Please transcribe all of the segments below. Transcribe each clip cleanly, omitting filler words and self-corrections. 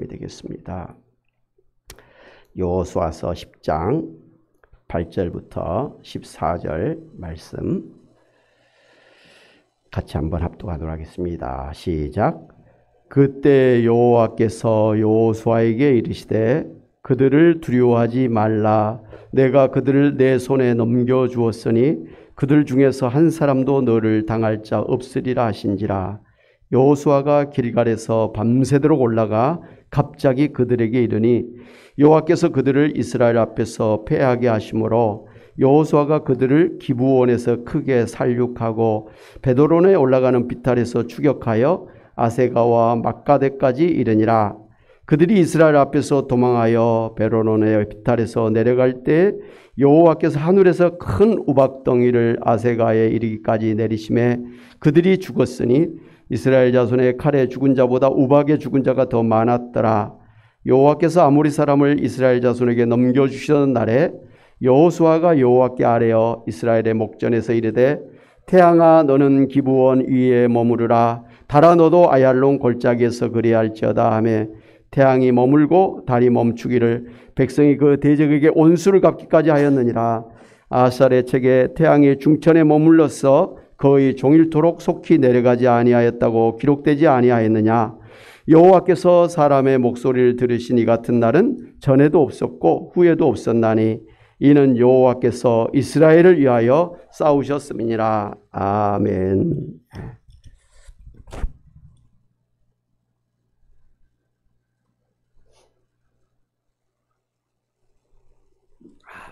되겠습니다. 여호수아서 10장 8절부터 14절 말씀 같이 한번 합독하도록 하겠습니다. 시작. 그때 여호와께서 여호수아에게 이르시되 그들을 두려워하지 말라. 내가 그들을 내 손에 넘겨주었으니 그들 중에서 한 사람도 너를 당할 자 없으리라 하신지라. 여호수아가 길갈에서 밤새도록 올라가 갑자기 그들에게 이르니 여호와께서 그들을 이스라엘 앞에서 패하게 하심으로 여호수아가 그들을 기브온에서 크게 살육하고 베드론에 올라가는 비탈에서 추격하여 아세가와 막가대까지 이르니라. 그들이 이스라엘 앞에서 도망하여 베드론의 비탈에서 내려갈 때 여호와께서 하늘에서 큰 우박덩이를 아세가에 이르기까지 내리심에 그들이 죽었으니 이스라엘 자손의 칼에 죽은 자보다 우박에 죽은 자가 더 많았더라. 여호와께서 아모리 사람을 이스라엘 자손에게 넘겨주시던 날에 여호수아가 여호와께 아뢰어 이스라엘의 목전에서 이르되 태양아 너는 기브온 위에 머무르라. 달아 너도 아얄론 골짜기에서 그리할지어다 하며 태양이 머물고 달이 멈추기를 백성이 그 대적에게 온수를 갚기까지 하였느니라. 아살의 책에 태양이 중천에 머물러서 거의 종일토록 속히 내려가지 아니하였다고 기록되지 아니하였느냐. 여호와께서 사람의 목소리를 들으신 이 같은 날은 전에도 없었고 후에도 없었나니 이는 여호와께서 이스라엘을 위하여 싸우셨음이니라. 아멘.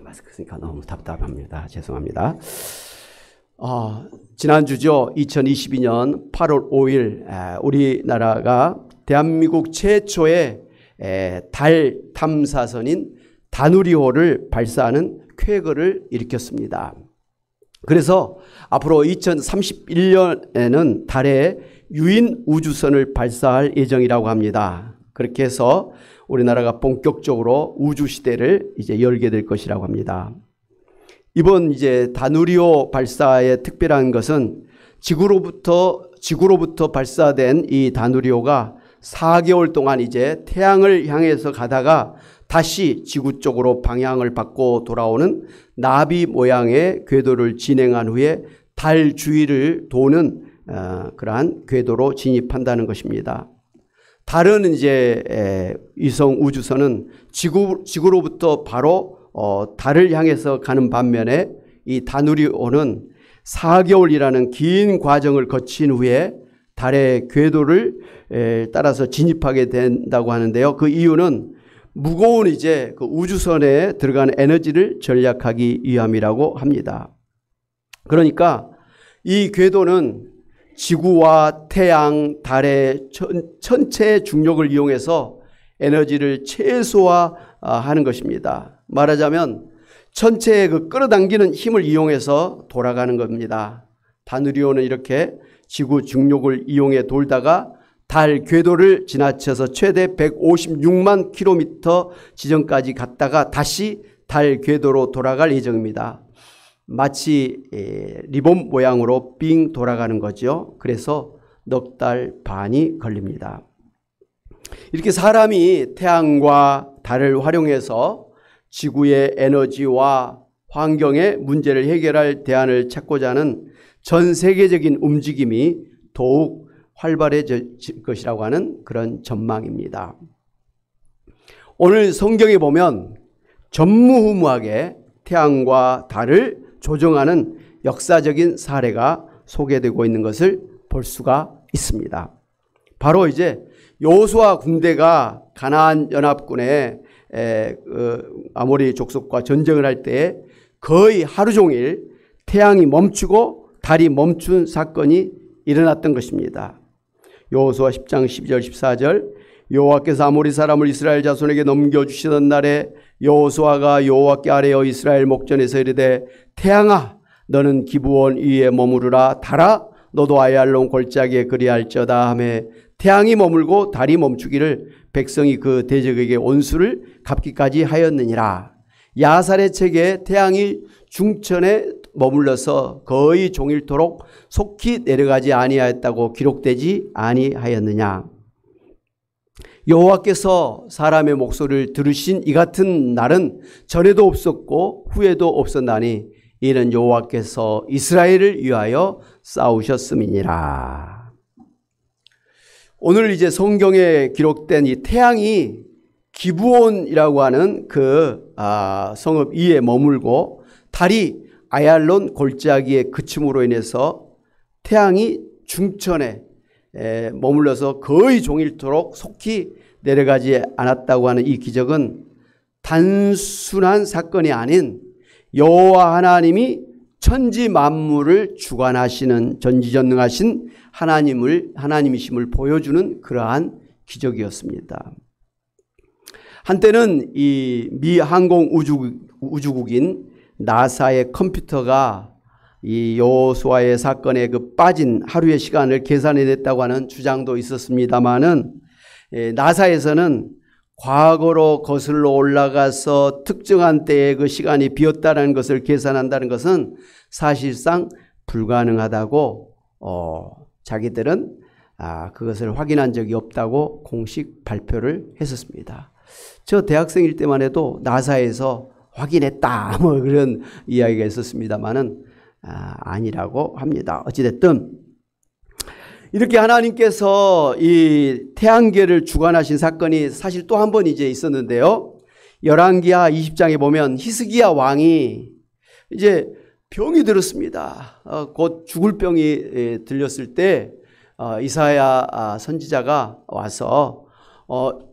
마스크 쓰니까 너무 답답합니다. 죄송합니다. 지난주죠. 2022년 8월 5일 우리나라가 대한민국 최초의 달 탐사선인 다누리호를 발사하는 쾌거를 일으켰습니다. 그래서 앞으로 2031년에는 달에 유인 우주선을 발사할 예정이라고 합니다. 그렇게 해서 우리나라가 본격적으로 우주 시대를 이제 열게 될 것이라고 합니다. 이번 이제 다누리호 발사의 특별한 것은 지구로부터 발사된 이 다누리호가 4개월 동안 이제 태양을 향해서 가다가 다시 지구 쪽으로 방향을 바꿔 돌아오는 나비 모양의 궤도를 진행한 후에 달 주위를 도는 그러한 궤도로 진입한다는 것입니다. 다른 이제 위성 우주선은 지구로부터 바로 달을 향해서 가는 반면에 이 다누리호는 4개월이라는 긴 과정을 거친 후에 달의 궤도를 따라서 진입하게 된다고 하는데요. 그 이유는 무거운 이제 그 우주선에 들어가는 에너지를 절약하기 위함이라고 합니다. 그러니까 이 궤도는 지구와 태양, 달의 전체 중력을 이용해서 에너지를 최소화하는 것입니다. 말하자면 전체의 그 끌어당기는 힘을 이용해서 돌아가는 겁니다. 다누리호는 이렇게 지구 중력을 이용해 돌다가 달 궤도를 지나쳐서 최대 156만 킬로미터 지점까지 갔다가 다시 달 궤도로 돌아갈 예정입니다. 마치 리본 모양으로 빙 돌아가는 거죠. 그래서 넉 달 반이 걸립니다. 이렇게 사람이 태양과 달을 활용해서 지구의 에너지와 환경의 문제를 해결할 대안을 찾고자 하는 전 세계적인 움직임이 더욱 활발해질 것이라고 하는 그런 전망입니다. 오늘 성경에 보면 전무후무하게 태양과 달을 조정하는 역사적인 사례가 소개되고 있는 것을 볼 수가 있습니다. 바로 이제 여호수아 군대가 가나안 연합군의 아모리 족속과 전쟁을 할 때 거의 하루 종일 태양이 멈추고 달이 멈춘 사건이 일어났던 것입니다. 여호수아 10장 12절 14절 여호와께서 아모리 사람을 이스라엘 자손에게 넘겨주시던 날에 여호수아가 여호와께 아뢰어 이스라엘 목전에서 이르되 태양아 너는 기브온 위에 머무르라. 달아 너도 아얄론 골짜기에 그리할지어다 하며 태양이 머물고 달이 멈추기를 백성이 그 대적에게 온수를 갚기까지 하였느니라. 야살의 책에 태양이 중천에 머물러서 거의 종일토록 속히 내려가지 아니하였다고 기록되지 아니하였느냐. 여호와께서 사람의 목소리를 들으신 이 같은 날은 전에도 없었고 후에도 없었나니 이는 여호와께서 이스라엘을 위하여 싸우셨음이니라. 오늘 이제 성경에 기록된 이 태양이 기브온이라고 하는 그 성읍 위에 머물고 달이 아얄론 골짜기의 그침으로 인해서 태양이 중천에 머물러서 거의 종일토록 속히 내려가지 않았다고 하는 이 기적은 단순한 사건이 아닌 여호와 하나님이 천지 만물을 주관하시는 전지전능하신 하나님이심을 보여주는 그러한 기적이었습니다. 한때는 이 미 항공 우주국인 나사의 컴퓨터가 이 여호수아의 사건에 그 빠진 하루의 시간을 계산해냈다고 하는 주장도 있었습니다만은 나사에서는 과거로 거슬러 올라가서 특정한 때에 그 시간이 비었다는 것을 계산한다는 것은 사실상 불가능하다고 자기들은 그것을 확인한 적이 없다고 공식 발표를 했었습니다. 저 대학생일 때만 해도 나사에서 확인했다 뭐 그런 이야기가 있었습니다만은 아니라고 합니다. 어찌됐든 이렇게 하나님께서 이 태양계를 주관하신 사건이 사실 또 한 번 이제 있었는데요. 열왕기하 20장에 보면 히스기야 왕이 이제 병이 들었습니다. 곧 죽을 병이 들렸을 때 이사야 선지자가 와서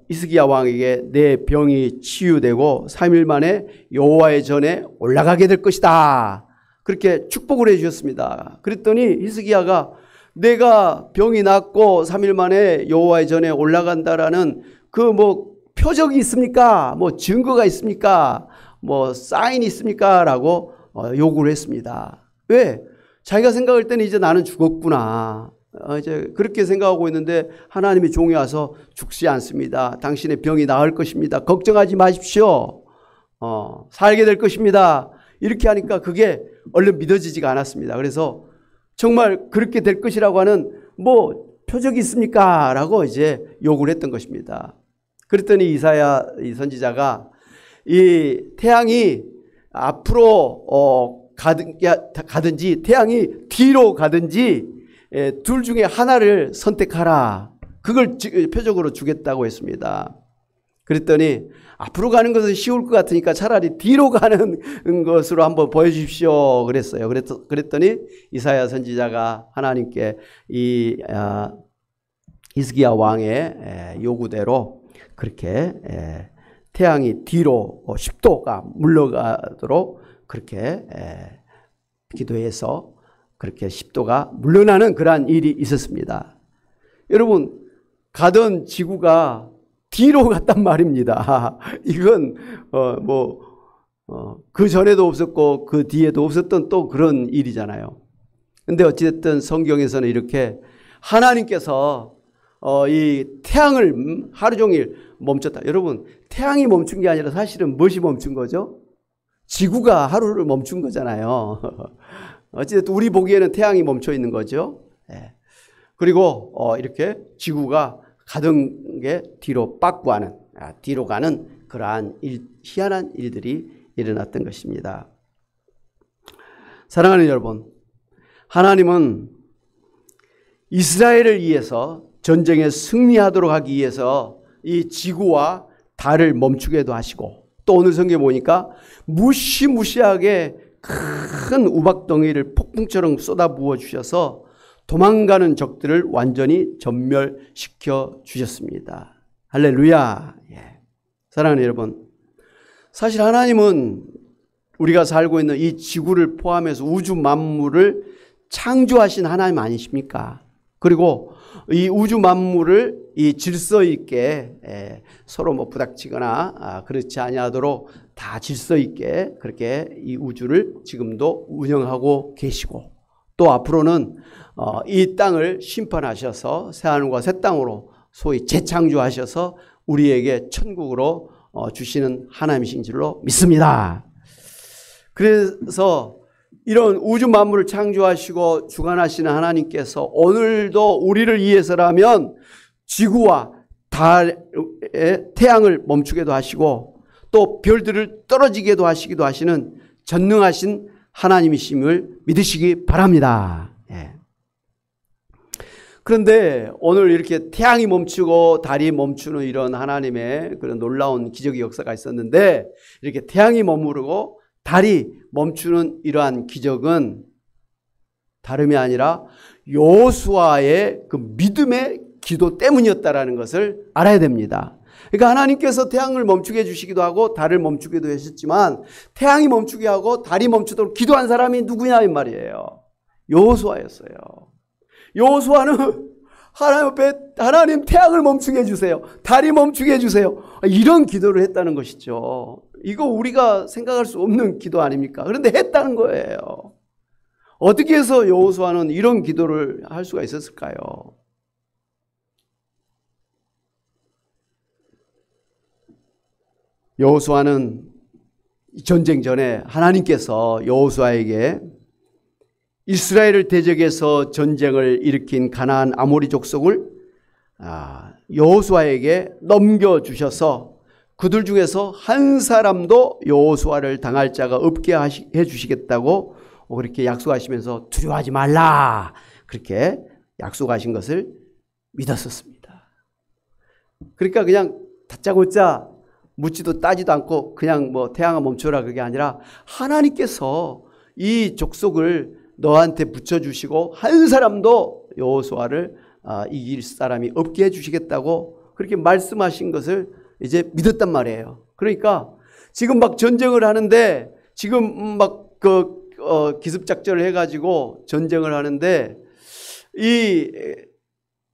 히스기야 왕에게 내 병이 치유되고 3일 만에 여호와의 전에 올라가게 될 것이다. 그렇게 축복을 해 주셨습니다. 그랬더니 히스기야가 내가 병이 낫고 3일 만에 여호와의 전에 올라간다라는 그 뭐 표적이 있습니까? 뭐 증거가 있습니까? 뭐 사인이 있습니까? 라고 요구를 했습니다. 왜? 자기가 생각할 때는 이제 나는 죽었구나. 이제 그렇게 생각하고 있는데 하나님이 종이 와서 죽지 않습니다. 당신의 병이 나을 것입니다. 걱정하지 마십시오. 살게 될 것입니다. 이렇게 하니까 그게 얼른 믿어지지가 않았습니다. 그래서 정말 그렇게 될 것이라고 하는 뭐 표적이 있습니까? 라고 이제 요구를 했던 것입니다. 그랬더니 이사야 선지자가 이 태양이 앞으로 가든지 태양이 뒤로 가든지 둘 중에 하나를 선택하라. 그걸 표적으로 주겠다고 했습니다. 그랬더니 앞으로 가는 것은 쉬울 것 같으니까 차라리 뒤로 가는 것으로 한번 보여주십시오. 그랬어요. 그랬더니 이사야 선지자가 하나님께 이 히스기야 왕의 요구대로 그렇게 태양이 뒤로 10도가 물러가도록 그렇게 기도해서 그렇게 10도가 물러나는 그러한 일이 있었습니다. 여러분, 가던 지구가 뒤로 갔단 말입니다. 이건 그 전에도 없었고 그 뒤에도 없었던 또 그런 일이잖아요. 근데 어찌됐든 성경에서는 이렇게 하나님께서 이 태양을 하루 종일 멈췄다. 여러분, 태양이 멈춘 게 아니라 사실은 무엇이 멈춘 거죠? 지구가 하루를 멈춘 거잖아요. 어찌됐든 우리 보기에는 태양이 멈춰 있는 거죠. 그리고 이렇게 지구가 가던 게 뒤로 빠꾸하는, 뒤로 가는 그러한 희한한 일들이 일어났던 것입니다. 사랑하는 여러분, 하나님은 이스라엘을 위해서 전쟁에 승리하도록 하기 위해서 이 지구와 달을 멈추게도 하시고, 또 오늘 성경에 보니까 무시무시하게 큰 우박덩이를 폭풍처럼 쏟아부어 주셔서 도망가는 적들을 완전히 전멸시켜 주셨습니다. 할렐루야. 사랑하는 여러분, 사실 하나님은 우리가 살고 있는 이 지구를 포함해서 우주 만물을 창조하신 하나님 아니십니까? 그리고 이 우주 만물을 이 질서 있게 서로 뭐 부닥치거나 그렇지 아니하도록 다 질서 있게 그렇게 이 우주를 지금도 운영하고 계시고, 또 앞으로는 이 땅을 심판하셔서 새하늘과 새 땅으로 소위 재창조하셔서 우리에게 천국으로 주시는 하나님이신 줄로 믿습니다. 그래서 이런 우주 만물을 창조하시고 주관하시는 하나님께서 오늘도 우리를 위해서라면 지구와 달에 태양을 멈추게도 하시고 또 별들을 떨어지게도 하시기도 하시는 전능하신 하나님이심을 믿으시기 바랍니다. 예. 그런데 오늘 이렇게 태양이 멈추고 달이 멈추는 이런 하나님의 그런 놀라운 기적의 역사가 있었는데, 이렇게 태양이 머무르고 달이 멈추는 이러한 기적은 다름이 아니라 여호수아의 그 믿음의 기도 때문이었다라는 것을 알아야 됩니다. 그러니까 하나님께서 태양을 멈추게 해주시기도 하고 달을 멈추기도 하셨지만, 태양이 멈추게 하고 달이 멈추도록 기도한 사람이 누구냐 이 말이에요. 여호수아였어요. 여호수아는 하나님 앞에 하나님 태양을 멈추게 해주세요. 달이 멈추게 해주세요. 이런 기도를 했다는 것이죠. 이거 우리가 생각할 수 없는 기도 아닙니까? 그런데 했다는 거예요. 어떻게 해서 여호수아는 이런 기도를 할 수가 있었을까요? 여호수아는 전쟁 전에 하나님께서 여호수아에게 이스라엘을 대적해서 전쟁을 일으킨 가나안 아모리 족속을 여호수아에게 넘겨주셔서 그들 중에서 한 사람도 여호수아를 당할 자가 없게 해주시겠다고 그렇게 약속하시면서 두려워하지 말라 그렇게 약속하신 것을 믿었었습니다. 그러니까 그냥 다짜고짜 묻지도 따지도 않고 그냥 뭐 태양아 멈춰라 그게 아니라 하나님께서 이 족속을 너한테 붙여주시고 한 사람도 여호수아를 이길 사람이 없게 해주시겠다고 그렇게 말씀하신 것을 이제 믿었단 말이에요. 그러니까 지금 막 전쟁을 하는데 지금 막 기습작전을 해가지고 전쟁을 하는데 이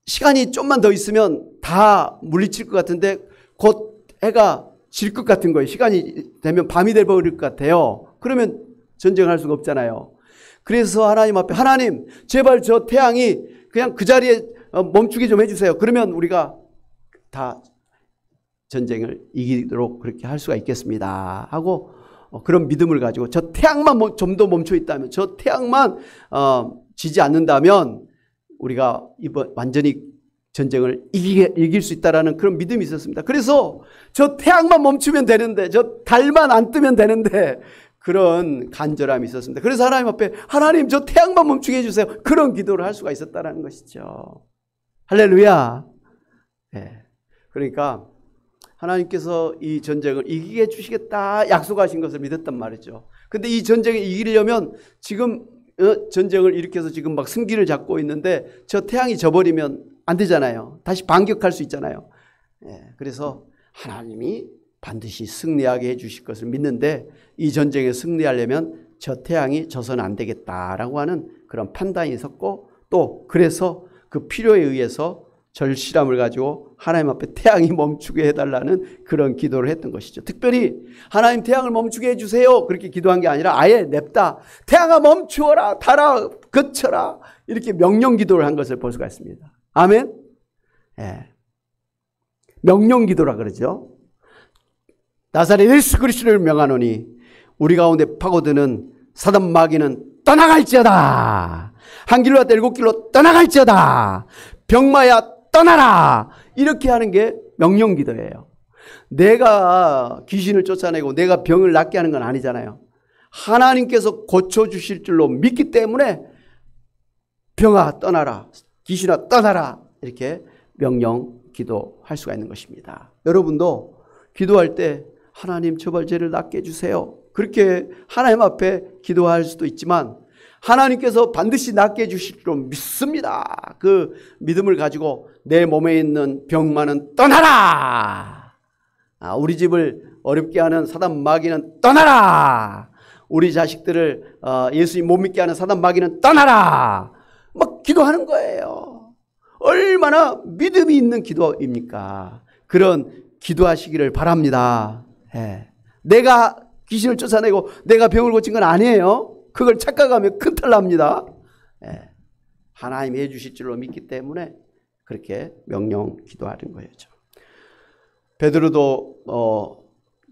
시간이 좀만 더 있으면 다 물리칠 것 같은데 곧 해가 질 것 같은 거예요. 시간이 되면 밤이 돼버릴 것 같아요. 그러면 전쟁할 수가 없잖아요. 그래서 하나님 앞에 하나님 제발 저 태양이 그냥 그 자리에 멈추게 좀 해주세요. 그러면 우리가 다 전쟁을 이기도록 그렇게 할 수가 있겠습니다 하고 그런 믿음을 가지고 저 태양만 좀 더 멈춰 있다면, 저 태양만 지지 않는다면 우리가 이번 완전히 전쟁을 이길 수 있다라는 그런 믿음이 있었습니다. 그래서 저 태양만 멈추면 되는데, 저 달만 안 뜨면 되는데 그런 간절함이 있었습니다. 그래서 하나님 앞에 하나님 저 태양만 멈추게 해주세요. 그런 기도를 할 수가 있었다는 것이죠. 할렐루야. 네. 그러니까 하나님께서 이 전쟁을 이기게 해주시겠다 약속하신 것을 믿었단 말이죠. 근데 이 전쟁을 이기려면 지금 전쟁을 일으켜서 지금 막 승기를 잡고 있는데 저 태양이 져버리면 안 되잖아요. 다시 반격할 수 있잖아요. 네. 그래서 하나님이 반드시 승리하게 해주실 것을 믿는데 이 전쟁에 승리하려면 저 태양이 져서는 안 되겠다라고 하는 그런 판단이 있었고, 또 그래서 그 필요에 의해서 절실함을 가지고 하나님 앞에 태양이 멈추게 해달라는 그런 기도를 했던 것이죠. 특별히 하나님 태양을 멈추게 해주세요 그렇게 기도한 게 아니라 아예 냅다 태양아 멈추어라 달아 그쳐라 이렇게 명령 기도를 한 것을 볼 수가 있습니다. 아멘. 예. 명령 기도라 그러죠. 나사렛 예수 그리스도를 명하노니 우리 가운데 파고드는 사단 마귀는 떠나갈지어다. 한 길로 왔다 일곱 길로 떠나갈지어다. 병마야 떠나라. 이렇게 하는 게 명령 기도예요. 내가 귀신을 쫓아내고 내가 병을 낫게 하는 건 아니잖아요. 하나님께서 고쳐주실 줄로 믿기 때문에 병아 떠나라, 귀신아 떠나라 이렇게 명령 기도할 수가 있는 것입니다. 여러분도 기도할 때 하나님 저발 죄를 낫게 해주세요 그렇게 하나님 앞에 기도할 수도 있지만 하나님께서 반드시 낫게 해주실 줄 믿습니다. 그 믿음을 가지고 내 몸에 있는 병만은 떠나라. 우리 집을 어렵게 하는 사단 마귀는 떠나라. 우리 자식들을 예수님 못 믿게 하는 사단 마귀는 떠나라. 막 기도하는 거예요. 얼마나 믿음이 있는 기도입니까? 그런 기도하시기를 바랍니다. 예. 내가 귀신을 쫓아내고 내가 병을 고친 건 아니에요. 그걸 착각하면 큰탈 납니다. 예. 하나님이 해주실 줄로 믿기 때문에 그렇게 명령 기도하는 거죠. 베드로도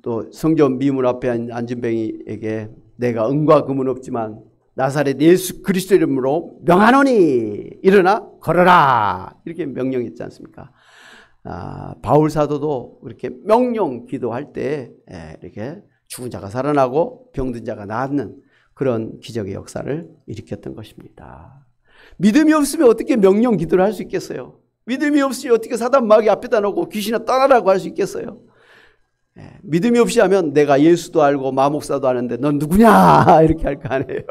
또 성전 미문 앞에 앉은 뱅이에게 내가 은과 금은 없지만 나사렛 예수 그리스도 이름으로 명하노니 일어나 걸어라 이렇게 명령했지 않습니까? 바울 사도도 그렇게 명령 기도할 때 이렇게 죽은 자가 살아나고 병든 자가 낫는 그런 기적의 역사를 일으켰던 것입니다. 믿음이 없으면 어떻게 명령 기도를 할 수 있겠어요? 믿음이 없이 어떻게 사단 마귀 앞에다 놓고 귀신아 떠나라고 할 수 있겠어요? 믿음이 없이 하면 내가 예수도 알고 마목사도 아는데 넌 누구냐 이렇게 할 거 아니에요.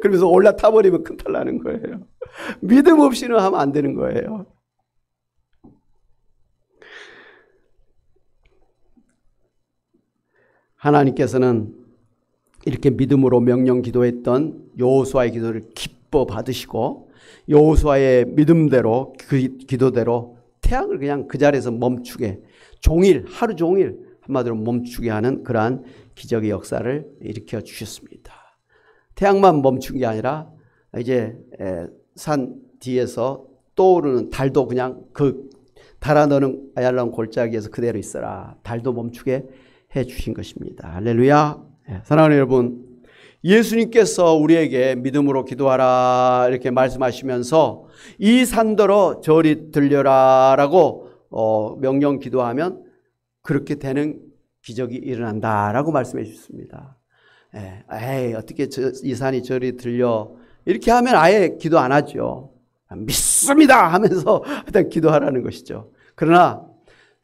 그러면서 올라타버리면 큰탈 나는 거예요. 믿음 없이는 하면 안 되는 거예요. 하나님께서는 이렇게 믿음으로 명령 기도했던 여호수아의 기도를 기뻐 받으시고 여호수아의 믿음대로 그 기도대로 태양을 그냥 그 자리에서 멈추게 종일 하루 종일 한마디로 멈추게 하는 그러한 기적의 역사를 일으켜 주셨습니다. 태양만 멈춘 게 아니라 이제 산 뒤에서 떠오르는 달도 그냥 그 달아너는 아얄라운 골짜기에서 그대로 있어라. 달도 멈추게 해 주신 것입니다. 할렐루야. 사랑하는 여러분, 예수님께서 우리에게 믿음으로 기도하라 이렇게 말씀하시면서 이 산더러 저리 들려라 라고 명령 기도하면 그렇게 되는 기적이 일어난다라고 말씀해 주셨습니다. 어떻게 이 산이 저리 들려 이렇게 하면 아예 기도 안 하죠. 믿습니다 하면서 일단 기도하라는 것이죠. 그러나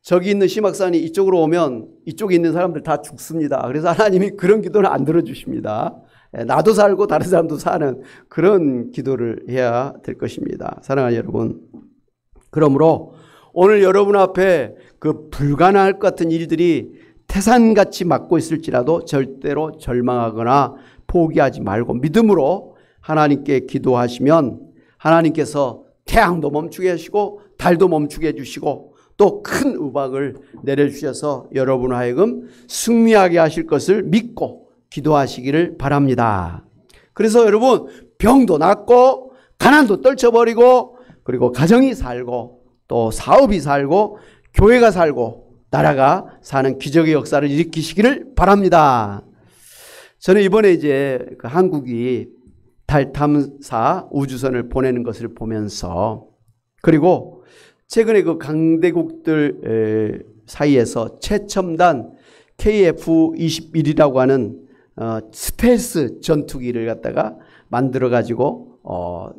저기 있는 시막산이 이쪽으로 오면 이쪽에 있는 사람들 다 죽습니다. 그래서 하나님이 그런 기도는 안 들어주십니다. 나도 살고 다른 사람도 사는 그런 기도를 해야 될 것입니다. 사랑하는 여러분, 그러므로 오늘 여러분 앞에 그 불가능할 것 같은 일들이 태산같이 막고 있을지라도 절대로 절망하거나 포기하지 말고 믿음으로 하나님께 기도하시면 하나님께서 태양도 멈추게 하시고 달도 멈추게 해주시고 또 큰 우박을 내려주셔서 여러분 하여금 승리하게 하실 것을 믿고 기도하시기를 바랍니다. 그래서 여러분 병도 낫고 가난도 떨쳐버리고 그리고 가정이 살고 또 사업이 살고 교회가 살고 나라가 사는 기적의 역사를 일으키시기를 바랍니다. 저는 이번에 이제 그 한국이 달 탐사 우주선을 보내는 것을 보면서 그리고 최근에 그 강대국들 사이에서 최첨단 KF-21이라고 하는 스텔스 전투기를 갖다가 만들어 가지고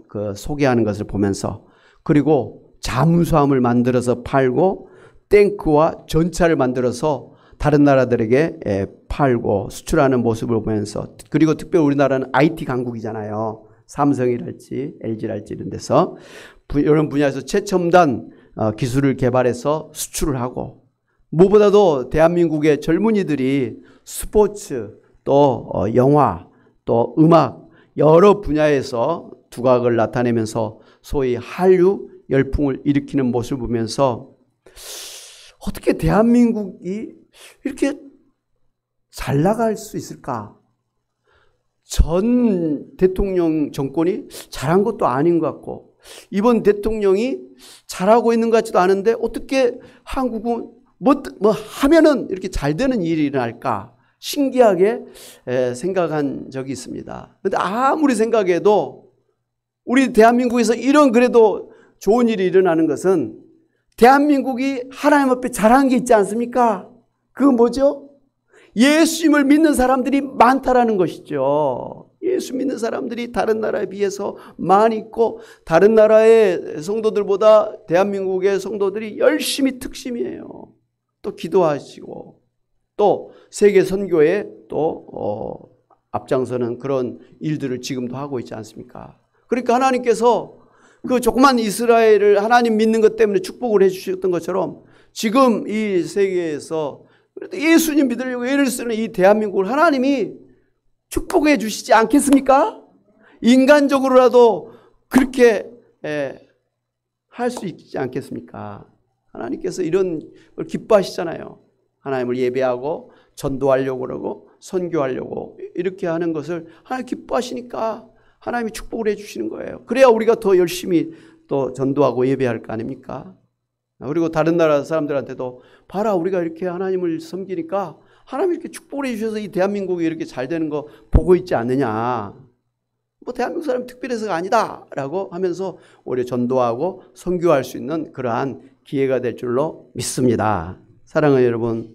그 소개하는 것을 보면서 그리고 잠수함을 만들어서 팔고 탱크와 전차를 만들어서 다른 나라들에게 팔고 수출하는 모습을 보면서 그리고 특별히 우리나라는 IT 강국이잖아요. 삼성이랄지 LG랄지 이런 데서 이런 분야에서 최첨단 기술을 개발해서 수출을 하고 무엇보다도 대한민국의 젊은이들이 스포츠 또 영화 또 음악 여러 분야에서 두각을 나타내면서 소위 한류 열풍을 일으키는 모습을 보면서 어떻게 대한민국이 이렇게 잘 나갈 수 있을까? 전 대통령 정권이 잘한 것도 아닌 것 같고 이번 대통령이 잘하고 있는 것 같지도 않은데 어떻게 한국은 뭐 하면은 이렇게 잘 되는 일이 일어날까 신기하게 생각한 적이 있습니다. 그런데 아무리 생각해도 우리 대한민국에서 이런 그래도 좋은 일이 일어나는 것은 대한민국이 하나님 앞에 잘한 게 있지 않습니까? 그건 뭐죠? 예수님을 믿는 사람들이 많다라는 것이죠. 예수 믿는 사람들이 다른 나라에 비해서 많이 있고 다른 나라의 성도들보다 대한민국의 성도들이 열심히 특심이에요. 또 기도하시고 또 세계 선교에 또 앞장서는 그런 일들을 지금도 하고 있지 않습니까? 그러니까 하나님께서 그 조그만 이스라엘을 하나님 믿는 것 때문에 축복을 해주셨던 것처럼 지금 이 세계에서 예수님 믿으려고 애를 쓰는 이 대한민국을 하나님이 축복해 주시지 않겠습니까? 인간적으로라도 그렇게 할 수 있지 않겠습니까? 하나님께서 이런 걸 기뻐하시잖아요. 하나님을 예배하고 전도하려고 그러고 선교하려고 이렇게 하는 것을 하나님 기뻐하시니까 하나님이 축복을 해 주시는 거예요. 그래야 우리가 더 열심히 또 전도하고 예배할 거 아닙니까? 그리고 다른 나라 사람들한테도 봐라 우리가 이렇게 하나님을 섬기니까 하나님이 이렇게 축복을 해 주셔서 이 대한민국이 이렇게 잘 되는 거 보고 있지 않느냐. 뭐 대한민국 사람이 특별해서가 아니다 라고 하면서 오히려 전도하고 선교할 수 있는 그러한 기회가 될 줄로 믿습니다. 사랑하는 여러분,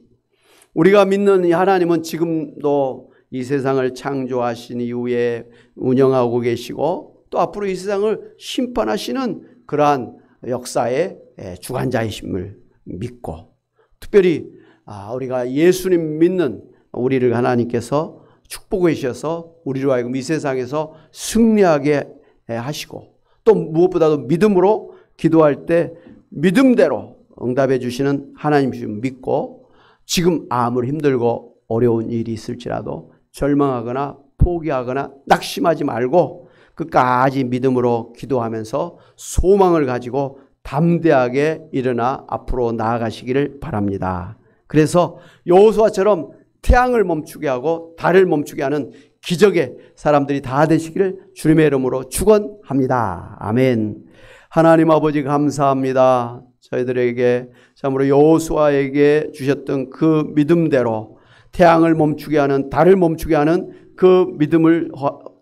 우리가 믿는 이 하나님은 지금도 이 세상을 창조하신 이후에 운영하고 계시고 또 앞으로 이 세상을 심판하시는 그러한 역사의 주관자이심을 믿고, 특별히 우리가 예수님 믿는 우리를 하나님께서 축복해 주셔서 우리로 하여금 이 세상에서 승리하게 하시고, 또 무엇보다도 믿음으로 기도할 때 믿음대로 응답해 주시는 하나님을 믿고, 지금 아무리 힘들고 어려운 일이 있을지라도 절망하거나 포기하거나 낙심하지 말고 끝까지 믿음으로 기도하면서 소망을 가지고 담대하게 일어나 앞으로 나아가시기를 바랍니다. 그래서 여호수아처럼 태양을 멈추게 하고 달을 멈추게 하는 기적의 사람들이 다 되시기를 주님의 이름으로 축원합니다. 아멘. 하나님 아버지 감사합니다. 저희들에게 참으로 여호수아에게 주셨던 그 믿음대로 태양을 멈추게 하는, 달을 멈추게 하는 그 믿음을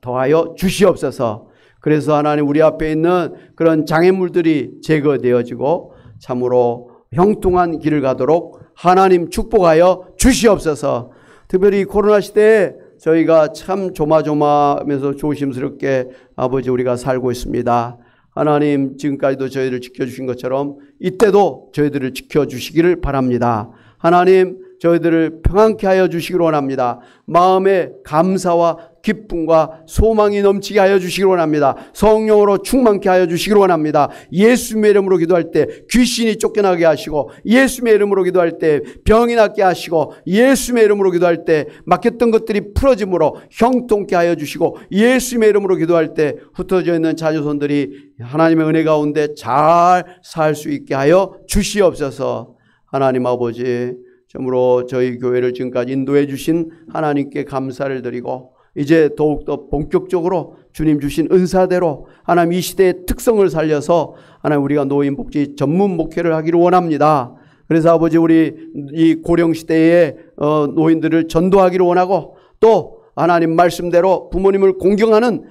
더하여 주시옵소서. 그래서 하나님, 우리 앞에 있는 그런 장애물들이 제거되어지고 참으로 형통한 길을 가도록 하나님 축복하여 주시옵소서. 특별히 코로나 시대에 저희가 참 조마조마하면서 조심스럽게 아버지 우리가 살고 있습니다. 하나님, 지금까지도 저희를 지켜주신 것처럼 이때도 저희들을 지켜주시기를 바랍니다. 하나님, 저희들을 평안케 하여 주시기를 원합니다. 마음에 감사와 기쁨과 소망이 넘치게 하여 주시기를 원합니다. 성령으로 충만케 하여 주시기를 원합니다. 예수님의 이름으로 기도할 때 귀신이 쫓겨나게 하시고, 예수님의 이름으로 기도할 때 병이 낫게 하시고, 예수님의 이름으로 기도할 때 막혔던 것들이 풀어짐으로 형통케 하여 주시고, 예수님의 이름으로 기도할 때 흩어져 있는 자녀손들이 하나님의 은혜 가운데 잘 살 수 있게 하여 주시옵소서. 하나님 아버지, 참으로 저희 교회를 지금까지 인도해 주신 하나님께 감사를 드리고, 이제 더욱더 본격적으로 주님 주신 은사대로 하나님 이 시대의 특성을 살려서 하나님 우리가 노인복지 전문 목회를 하기를 원합니다. 그래서 아버지, 우리 이 고령시대의 노인들을 전도하기를 원하고, 또 하나님 말씀대로 부모님을 공경하는,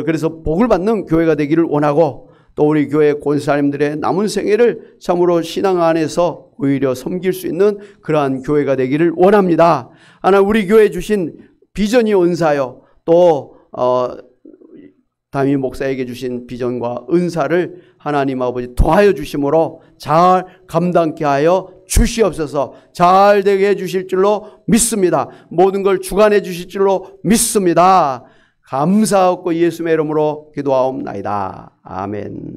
그래서 복을 받는 교회가 되기를 원하고, 또 우리 교회 권사님들의 남은 생애를 참으로 신앙 안에서 오히려 섬길 수 있는 그러한 교회가 되기를 원합니다. 하나님, 우리 교회에 주신 비전이 은사요, 또 담임 목사에게 주신 비전과 은사를 하나님 아버지 더하여 주심으로 잘 감당케 하여 주시옵소서. 잘 되게 해 주실 줄로 믿습니다. 모든 걸 주관해 주실 줄로 믿습니다. 감사하고 예수의 이름으로 기도하옵나이다. 아멘.